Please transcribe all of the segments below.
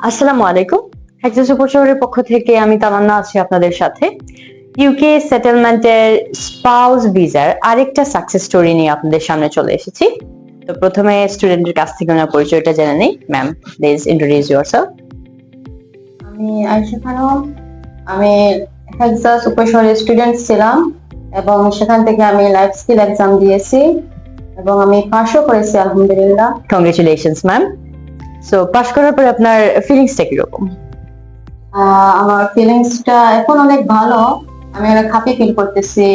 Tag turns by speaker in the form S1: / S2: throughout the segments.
S1: আসসালামু আলাইকুম। হেক্সাস উপশহরের পক্ষ থেকে আমি তামান্না আছি আপনাদের সাথে। ইউকে সেটেলমেন্টের স্পাউস ভিসার আরেকটা সাকসেস স্টোরি নিয়ে আপনাদের সামনে চলে এসেছি। তো প্রথমে স্টুডেন্টের কাছ থেকে ওনার পরিচয়টা জেনে নেই। Ma'am, please introduce yourself.
S2: আমি আয়েশা খানম। আমি হেক্সাস উপশহরের স্টুডেন্ট ছিলাম এবং সেখান থেকে আমি লাইফ স্কিল এক্সাম দিয়েছি এবং আমি পাশও করেছি আলহামদুলিল্লাহ।
S1: Congratulations ma'am. সো পাশ করার পরে আপনার ফিলিংসটা কিরকম?
S2: আমার ফিলিংসটা এখন অনেক ভালো, আমি অনেক হ্যাপি ফিল করতেছি।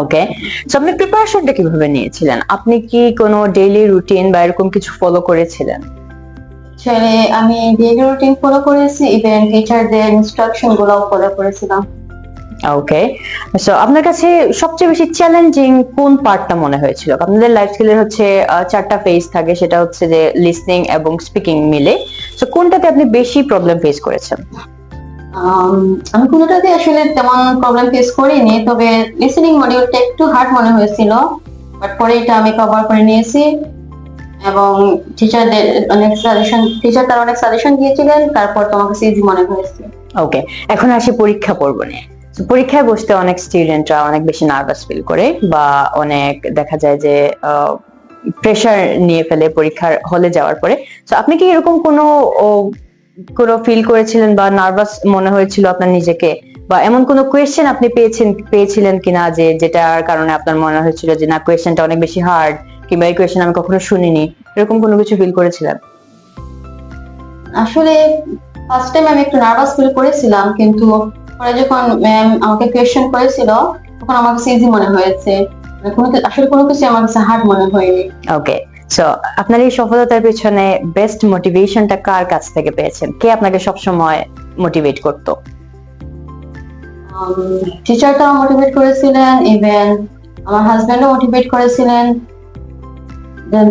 S1: ওকে, সো আপনি প্রিপারেশনটা কিভাবে নিয়েছিলেন? আপনি কি কোনো ডেইলি রুটিন বা এরকম কিছু ফলো করেছিলেন?
S2: আসলে আমি ডেইলি রুটিন ফলো করেছি, ইভেন টিচারদের ইনস্ট্রাকশন গুলোও ফলো করেছিলাম।
S1: ওকে, সো আপনার কাছে সবচেয়ে বেশি চ্যালেঞ্জিং কোন পার্টটা মনে হয়েছিল? আপনাদের লাইফ স্কিলের হচ্ছে চারটা ফেজ থাকে, সেটা হচ্ছে যে লিসনিং এবং স্পিকিং মিলে। সো কোনটাতে আপনি বেশি প্রবলেম ফেস করেছেন?
S2: আমি কোনোটাতে আসলে তেমন প্রবলেম ফেস করিনি, তবে লিসেনিং মডিউলটা একটু হার্ড মনে হয়েছিল, বাট পরে এটা আমি কভার করে নিয়েছি এবং টিচার তার অনেক সাজেশন দিয়েছিলেন, তারপর তোমাকে ইজি মনে হয়েছে।
S1: ওকে, এখন আসি পরীক্ষা পর্ব নিয়ে। So, পরীক্ষায় বসতে অনেক স্টুডেন্টরা অনেক বেশি নার্ভাস ফিল করে বা অনেক দেখা যায় যে প্রেশার নিয়ে ফেলে পরীক্ষার হলে যাওয়ার পরে। তো আপনি কি এরকম কোনো ফিল করেছিলেন বা নার্ভাস মনে হয়েছিল আপনার নিজেকে, বা এমন কোনো কোয়েশ্চেন আপনি পেয়েছিলেন কিনা যেটার কারণে আপনার মনে হয়েছিল যে না, কোয়েশ্চেনটা অনেক বেশি হার্ড, কিংবা এই কোয়েশ্চেন আমি কখনো শুনিনি, এরকম কোনো কিছু ফিল করেছিলেন?
S2: আসলে ফার্স্ট টাইম আমি একটু নার্ভাস ফিল করেছিলাম, কিন্তু পরে যখন ম্যাম আমাকে কোয়েশ্চেন করেছিল তখন আমার কাছে ইজি মনে হয়েছে। আসলে কোনো কিছু আমার কাছে হার্ড মনে হয়নি।
S1: ওকে, সো আপনার এই সফলতার পেছনে বেস্ট মোটিভেশনটা কার কাছ থেকে পেয়েছেন? কে আপনাকে সবসময় মোটিভেট করতো?
S2: টিচারটাও মোটিভেট করেছিলেন, ইভেন আমার হাজবেন্ডও মোটিভেট করেছিলেন।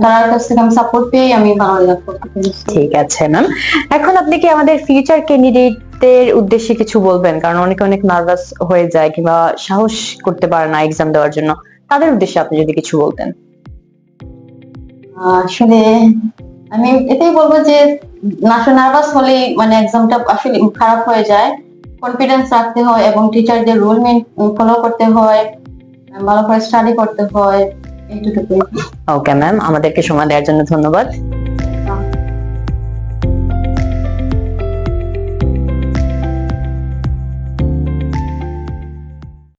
S2: তার কাছ থেকে আমি সাপোর্ট পেয়ে আমি ভালো রেজাল্ট করতে পেরেছি।
S1: ঠিক আছে ম্যাম, এখন আপনি কি আমাদের ফিউচার ক্যান্ডিডেটদের উদ্দেশ্যে কিছু বলবেন? কারণ অনেকে অনেক নার্ভাস হয়ে যায় কিংবা সাহস করতে পারে না এক্সাম দেওয়ার জন্য, তাদের উদ্দেশ্যে আপনি যদি কিছু বলতেন।
S2: আসলে আমি এটাই বলবো যে নার্ভাস হলেই মানে এক্সামটা আসলে খারাপ হয়ে যায়। কনফিডেন্স রাখতে হয় এবং টিচারদের রুল ফলো করতে হয়, ভালো করে স্টাডি করতে হয়, এইটুকুই।
S1: ওকে ম্যাম, আমাদেরকে সময় দেওয়ার জন্য ধন্যবাদ।